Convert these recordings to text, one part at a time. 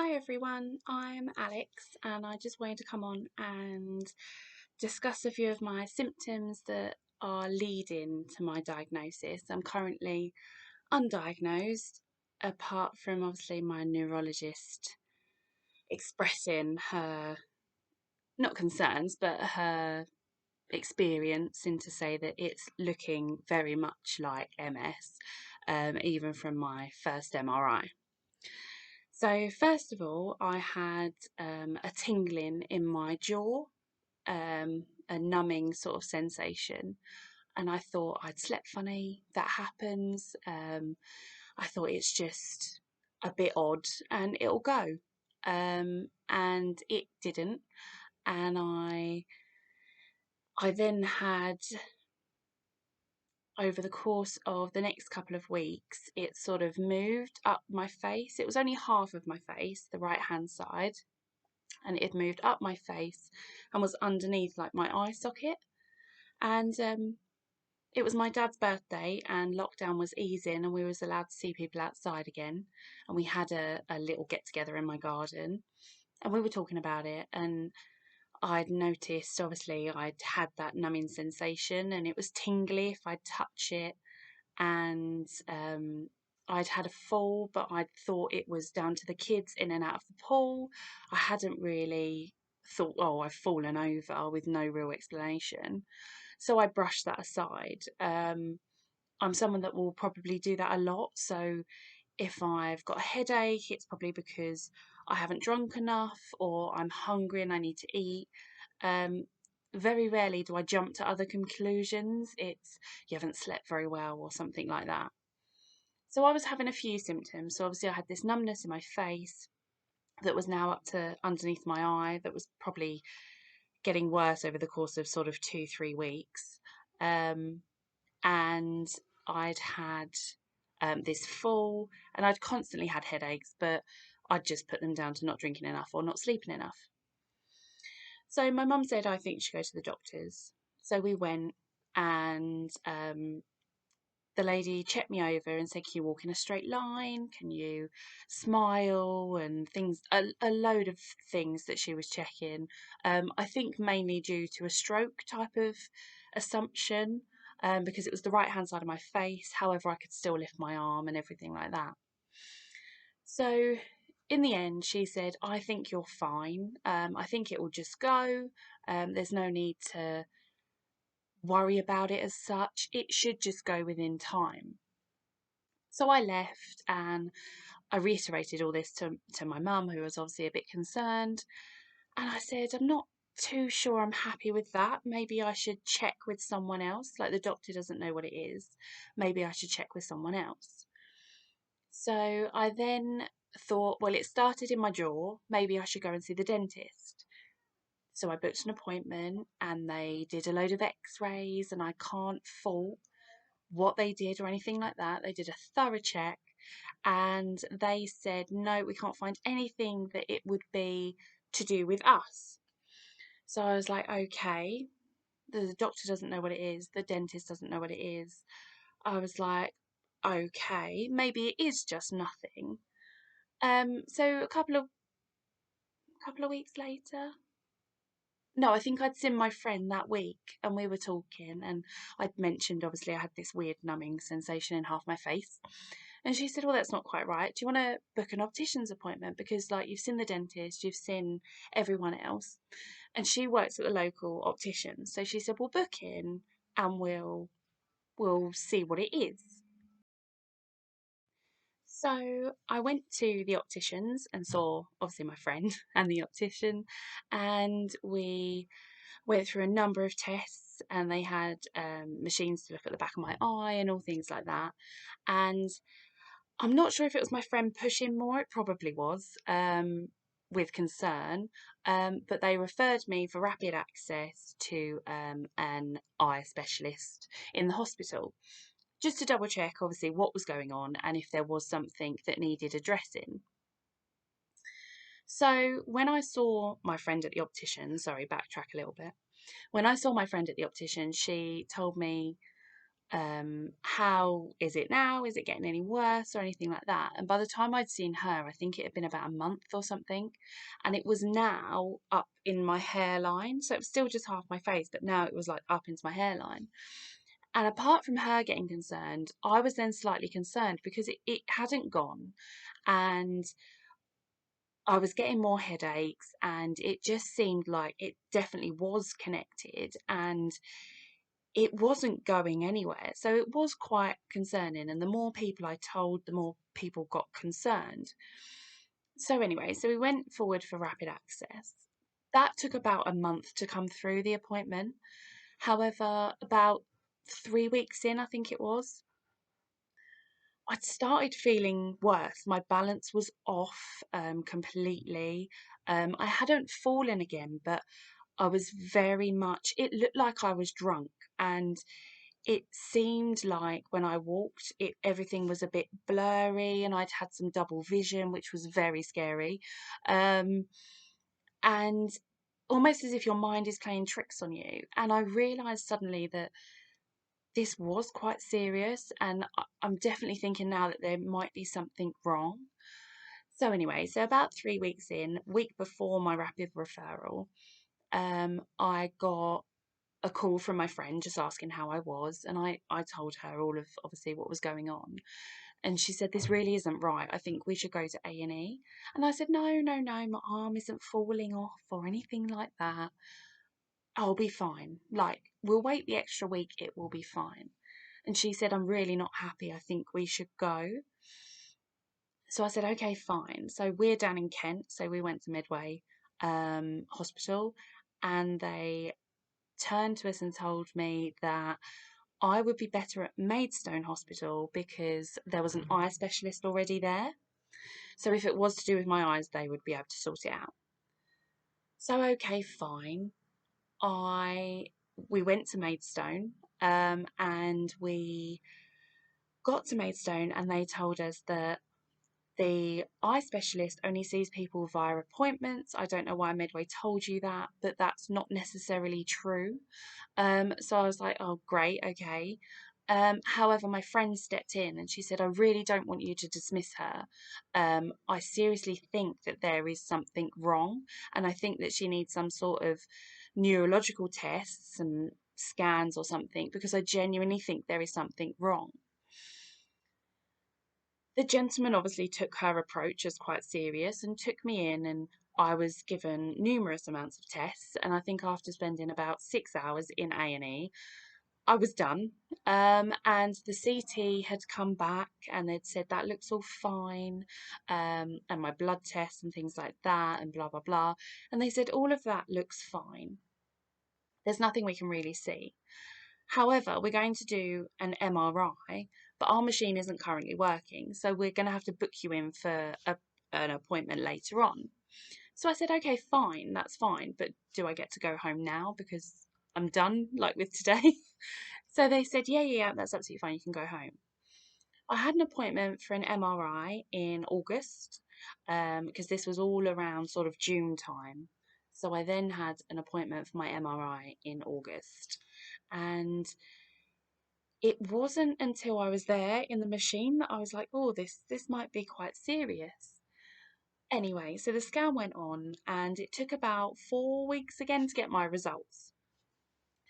Hi everyone, I'm Alex and I just wanted to come on and discuss a few of my symptoms that are leading to my diagnosis. I'm currently undiagnosed, apart from obviously my neurologist expressing her, not concerns, but her experience in to say that it's looking very much like MS, even from my first MRI. So first of all, I had a tingling in my jaw, a numbing sort of sensation, and I thought I'd slept funny. That happens. I thought it's just a bit odd, and it'll go. And it didn't, and I then had, over the course of the next couple of weeks, it sort of moved up my face. It was only half of my face, the right hand side, and it had moved up my face and was underneath like my eye socket. And it was my dad's birthday and lockdown was easing and we was allowed to see people outside again. And we had a little get together in my garden and we were talking about it, and I'd noticed, obviously I'd had that numbing sensation and it was tingly if I'd touch it. And I'd had a fall, but I'd thought it was down to the kids in and out of the pool. I hadn't really thought, oh, I've fallen over, with no real explanation. So I brushed that aside. I'm someone that will probably do that a lot. So if I've got a headache, it's probably because I haven't drunk enough or I'm hungry and I need to eat. Um, Very rarely do I jump to other conclusions. It's you haven't slept very well or something like that. So I was having a few symptoms. So obviously I had this numbness in my face that was now up to underneath my eye, that was probably getting worse over the course of sort of 2, 3 weeks. And I'd had this fall, and I'd constantly had headaches, but I'd just put them down to not drinking enough or not sleeping enough. So my mum said, I think you should go to the doctors. So we went, and the lady checked me over and said, can you walk in a straight line? Can you smile? And things, a load of things that she was checking. I think mainly due to a stroke type of assumption, because it was the right hand side of my face. However, I could still lift my arm and everything like that. So in the end, she said, I think you're fine. I think it will just go. There's no need to worry about it as such. It should just go within time. So I left and I reiterated all this to my mum, who was obviously a bit concerned. And I said, I'm not too sure I'm happy with that. Maybe I should check with someone else. Like, the doctor doesn't know what it is. Maybe I should check with someone else. So I then thought, well, it started in my jaw. Maybe I should go and see the dentist. So I booked an appointment and they did a load of x-rays, and I can't fault what they did or anything like that. They did a thorough check and they said, no, we can't find anything that it would be to do with us. So I was like, okay, the doctor doesn't know what it is, the dentist doesn't know what it is. I was like, okay, maybe it is just nothing. So a couple of weeks later, no, I think I'd seen my friend that week and we were talking, and I'd mentioned obviously I had this weird numbing sensation in half my face. And she said, well, that's not quite right. Do you want to book an optician's appointment? Because, like, you've seen the dentist, you've seen everyone else. And she works at the local optician. So she said, well, book in and we'll see what it is. So I went to the opticians and saw obviously my friend and the optician, and we went through a number of tests, and they had machines to look at the back of my eye and all things like that. And I'm not sure if it was my friend pushing more, it probably was, with concern, but they referred me for rapid access to an eye specialist in the hospital, just to double check, obviously, what was going on and if there was something that needed addressing. So when I saw my friend at the optician, sorry, backtrack a little bit. When I saw my friend at the optician, she told me, how is it now? Is it getting any worse or anything like that? And by the time I'd seen her, I think it had been about a month or something, and it was now up in my hairline. So it was still just half my face, but now it was like up into my hairline. And apart from her getting concerned, I was then slightly concerned because it hadn't gone, and I was getting more headaches, and it just seemed like it definitely was connected, and it wasn't going anywhere. So it was quite concerning. And the more people I told, the more people got concerned. So, anyway, so we went forward for rapid access. That took about a month to come through the appointment. However, about 3 weeks in, I think it was, I'd started feeling worse. My balance was off completely. I hadn't fallen again, but I was very much, it looked like I was drunk. And it seemed like when I walked, everything was a bit blurry, and I'd had some double vision, which was very scary. Um, and almost as if your mind is playing tricks on you. And I realised suddenly that this was quite serious, and I'm definitely thinking now that there might be something wrong. So anyway, so about 3 weeks in, week before my rapid referral, I got a call from my friend just asking how I was, and I told her all of obviously what was going on. And she said, this really isn't right. I think we should go to A&E. And I said, no, no, no, my arm isn't falling off or anything like that. I'll be fine. Like, we'll wait the extra week, it will be fine. And she said, I'm really not happy. I think we should go. So I said, okay, fine. So we're down in Kent. So we went to Midway Hospital, and they turned to us and told me that I would be better at Maidstone Hospital because there was an eye specialist already there. So if it was to do with my eyes, they would be able to sort it out. So okay, fine. I we went to Maidstone, and we got to Maidstone, and they told us that the eye specialist only sees people via appointments. I don't know why Midway told you that, but that's not necessarily true. So I was like, oh, great, okay. However, my friend stepped in and she said, I really don't want you to dismiss her. I seriously think that there is something wrong, and I think that she needs some sort of neurological tests and scans or something, because I genuinely think there is something wrong. The gentleman obviously took her approach as quite serious and took me in, and I was given numerous amounts of tests, and I think after spending about 6 hours in A&E, I was done. And the CT had come back and they'd said that looks all fine, and my blood tests and things like that, and blah blah blah. And they said all of that looks fine. There's nothing we can really see. However, we're going to do an MRI, but our machine isn't currently working, so we're going to have to book you in for an appointment later on. So I said, okay, fine, that's fine, but do I get to go home now because I'm done, like with today? So they said, yeah, yeah, yeah, that's absolutely fine, you can go home. I had an appointment for an MRI in August, because this was all around sort of June time. So I then had an appointment for my MRI in August. And it wasn't until I was there in the machine that I was like, oh, this might be quite serious. Anyway, so the scan went on, and it took about 4 weeks again to get my results.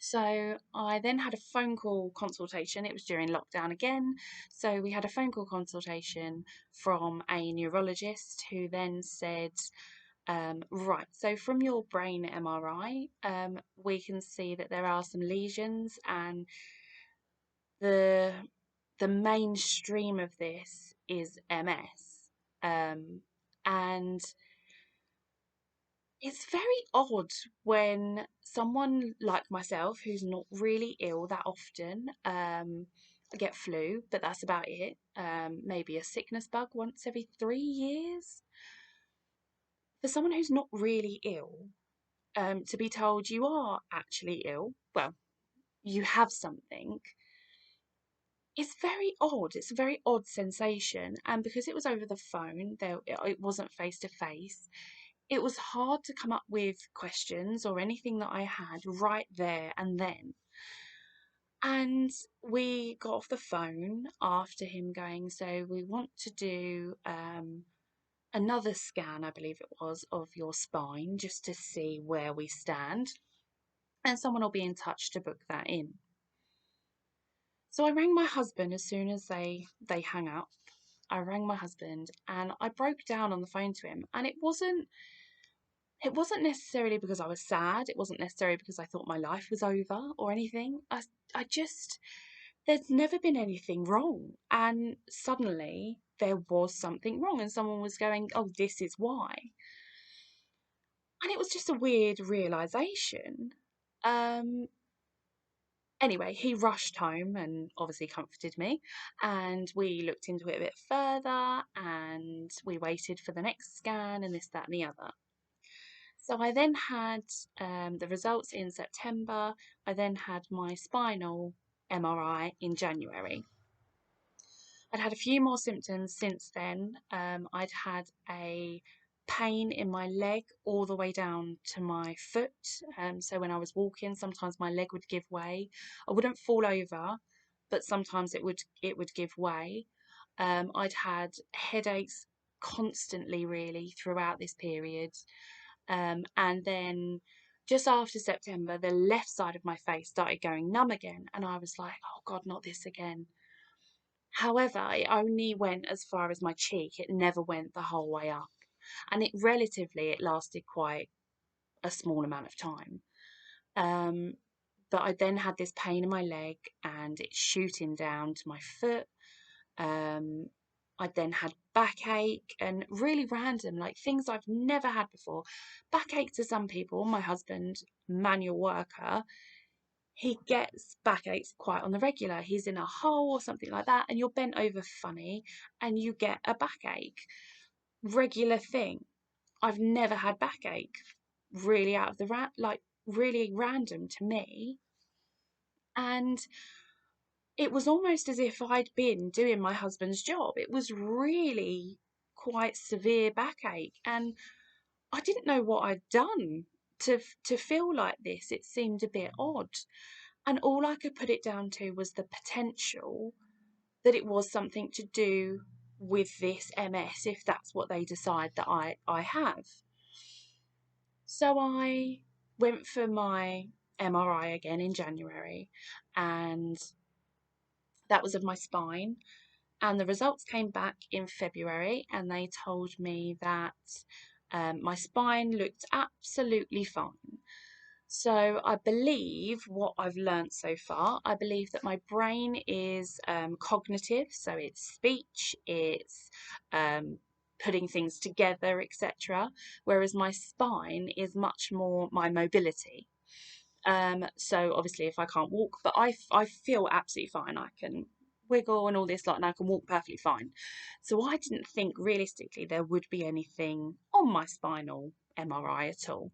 So I then had a phone call consultation. It was during lockdown again. So we had a phone call consultation from a neurologist who then said, right, so from your brain MRI, we can see that there are some lesions, and the the mainstream of this is MS. And it's very odd when someone like myself, who's not really ill that often, I get flu, but that's about it. Maybe a sickness bug once every 3 years. For someone who's not really ill, to be told you are actually ill, well, you have something, it's very odd. It's a very odd sensation. And because it was over the phone, it wasn't face to face, it was hard to come up with questions or anything that I had right there and then. And we got off the phone after him going, so we want to do another scan, I believe it was, of your spine just to see where we stand. And someone will be in touch to book that in. So I rang my husband as soon as they hung up. I rang my husband and I broke down on the phone to him. And it wasn't necessarily because I was sad. It wasn't necessarily because I thought my life was over or anything. I just, there's never been anything wrong. And suddenly there was something wrong, and someone was going, oh, this is why. And it was just a weird realization. Um, anyway, he rushed home and obviously comforted me. And we looked into it a bit further and we waited for the next scan and this, that, and the other. So I then had the results in September. I then had my spinal MRI in January. I'd had a few more symptoms since then. I'd had a pain in my leg all the way down to my foot. So when I was walking, sometimes my leg would give way. I wouldn't fall over, but sometimes it would give way. I'd had headaches constantly, really, throughout this period. And then just after September, the left side of my face started going numb again. And I was like, oh God, not this again. However, it only went as far as my cheek. It never went the whole way up. And it lasted quite a small amount of time. Um, but I then had this pain in my leg and it's shooting down to my foot. Um, I then had backache and really random, like things I've never had before. Backache to some people, my husband, manual worker, he gets backaches quite on the regular. He's in a hole or something like that, and you're bent over funny and you get a backache. Regular thing. I've never had backache. Really out of the like really random to me. And it was almost as if I'd been doing my husband's job. It was really quite severe backache, and I didn't know what I'd done to feel like this. It seemed a bit odd. And all I could put it down to was the potential that it was something to do with this MS, if that's what they decide that I have. So I went for my MRI again in January, and that was of my spine. And the results came back in February, and they told me that my spine looked absolutely fine. So I believe what I've learnt so far, I believe that my brain is cognitive, so it's speech, it's putting things together, etc. Whereas my spine is much more my mobility. So obviously if I can't walk, but I feel absolutely fine. I can wiggle and all this lot, and I can walk perfectly fine. So I didn't think realistically there would be anything on my spinal MRI at all.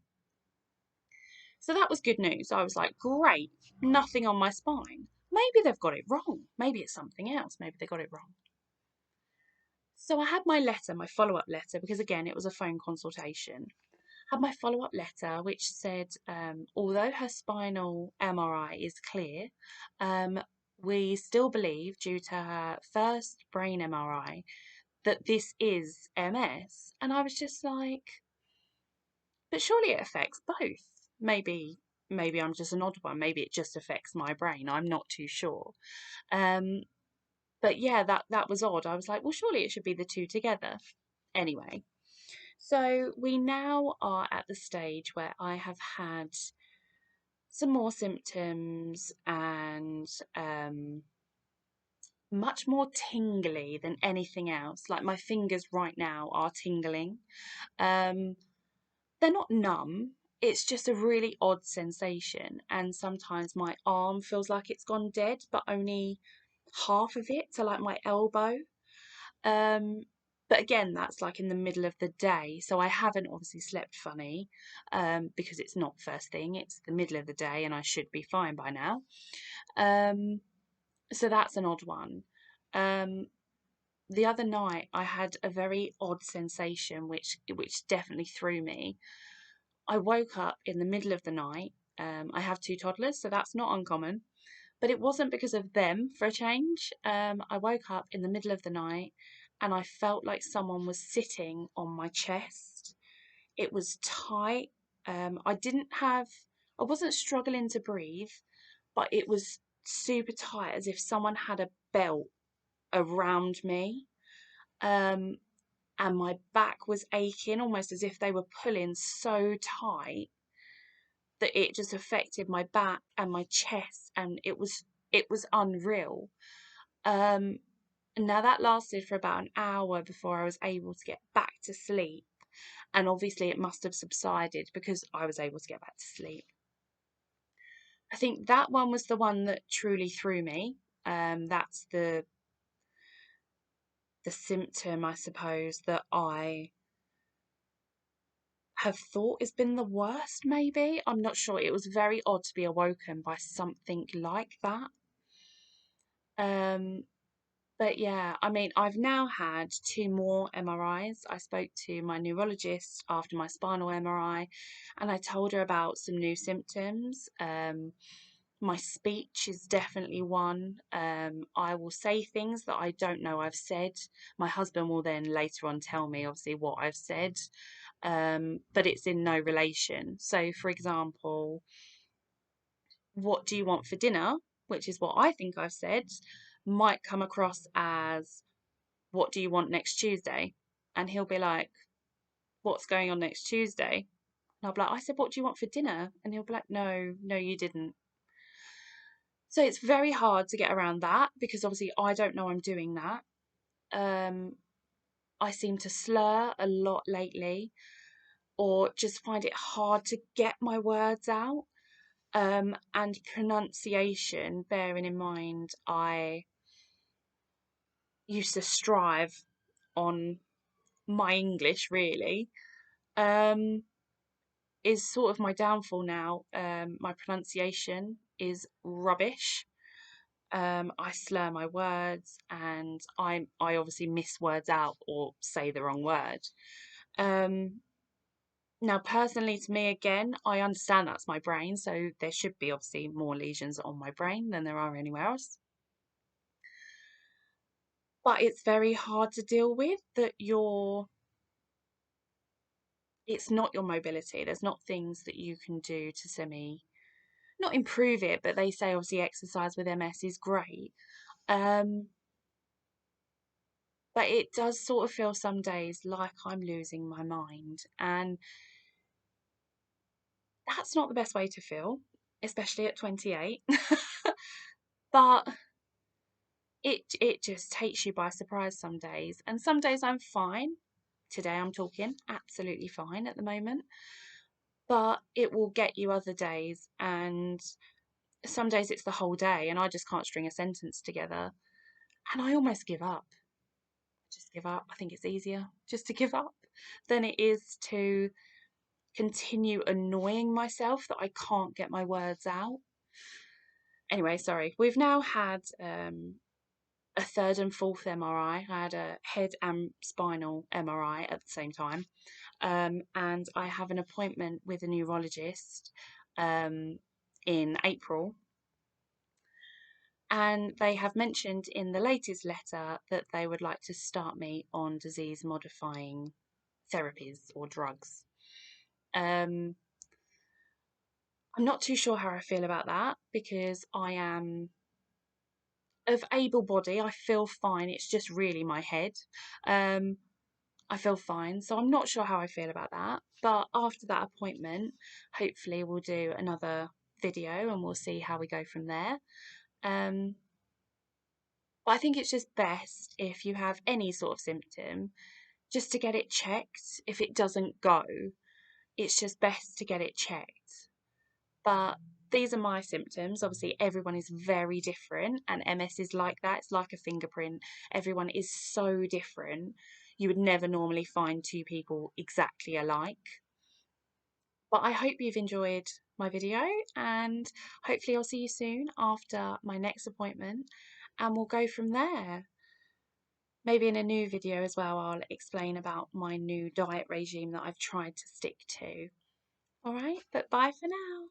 So that was good news. I was like, great, nothing on my spine. Maybe they've got it wrong. Maybe it's something else. Maybe they got it wrong. So I had my letter, my follow-up letter, because again, it was a phone consultation. Had my follow-up letter, which said, although her spinal MRI is clear, we still believe, due to her first brain MRI, that this is MS. And I was just like, but surely it affects both. Maybe I'm just an odd one. Maybe it just affects my brain. I'm not too sure. Um, but yeah, that was odd. I was like, well, surely it should be the two together. Anyway, so we now are at the stage where I have had some more symptoms and much more tingly than anything else. Like my fingers right now are tingling. Um, they're not numb. It's just a really odd sensation. And sometimes my arm feels like it's gone dead, but only half of it, so like my elbow. Um, but again, that's like in the middle of the day. So I haven't obviously slept funny, because it's not first thing, it's the middle of the day and I should be fine by now. Um, so that's an odd one. Um, the other night I had a very odd sensation which definitely threw me. I woke up in the middle of the night. I have two toddlers, so that's not uncommon. But it wasn't because of them for a change. I woke up in the middle of the night and I felt like someone was sitting on my chest. It was tight. I didn't have, I wasn't struggling to breathe, but it was super tight as if someone had a belt around me. Um, and my back was aching almost as if they were pulling so tight that it just affected my back and my chest, and it was unreal. um Now that lasted for about an hour before I was able to get back to sleep, and obviously it must have subsided because I was able to get back to sleep. I think that one was the one that truly threw me. That's the symptom, I suppose, that I have thought has been the worst, maybe. I'm not sure. It was very odd to be awoken by something like that. Um, but yeah, I mean, I've now had two more MRIs. I spoke to my neurologist after my spinal MRI and I told her about some new symptoms. My speech is definitely one. I will say things that I don't know I've said. My husband will then later on tell me, obviously, what I've said, but it's in no relation. So, for example, what do you want for dinner, which is what I think I've said, might come across as what do you want next Tuesday? And he'll be like, what's going on next Tuesday? And I'll be like, I said, what do you want for dinner? And he'll be like, no, no, you didn't. So it's very hard to get around that because obviously I don't know I'm doing that. Um, I seem to slur a lot lately or just find it hard to get my words out. And pronunciation, bearing in mind, I used to strive on my English really, um, is sort of my downfall now. My pronunciation is rubbish. I slur my words and I obviously miss words out or say the wrong word. Um, Now, personally, to me, again, I understand that's my brain, so there should be obviously more lesions on my brain than there are anywhere else. But it's very hard to deal with that it's not your mobility. There's not things that you can do to not improve it, but they say obviously exercise with MS is great. Um, but it does sort of feel some days like I'm losing my mind, and that's not the best way to feel, especially at 28. But it just takes you by surprise some days, and some days I'm fine. Today I'm talking absolutely fine at the moment, but it will get you other days, and some days it's the whole day and I just can't string a sentence together, and I almost give up. Just give up. I think it's easier just to give up than it is to continue annoying myself that I can't get my words out. Anyway, sorry. We've now had a third and fourth MRI. I had a head and spinal MRI at the same time. And I have an appointment with a neurologist um, in April. And they have mentioned in the latest letter that they would like to start me on disease modifying therapies or drugs. Um, I'm not too sure how I feel about that because I am of able body. I feel fine. It's just really my head. Um, I feel fine. So I'm not sure how I feel about that. But after that appointment, hopefully we'll do another video and we'll see how we go from there. Um, but I think it's just best if you have any sort of symptom just to get it checked. If it doesn't go, it's just best to get it checked. But these are my symptoms. Obviously, everyone is very different, and MS is like that. It's like a fingerprint. Everyone is so different. You would never normally find two people exactly alike. But I hope you've enjoyed my video, and hopefully, I'll see you soon after my next appointment, and we'll go from there. Maybe in a new video as well, I'll explain about my new diet regime that I've tried to stick to. All right, but bye for now.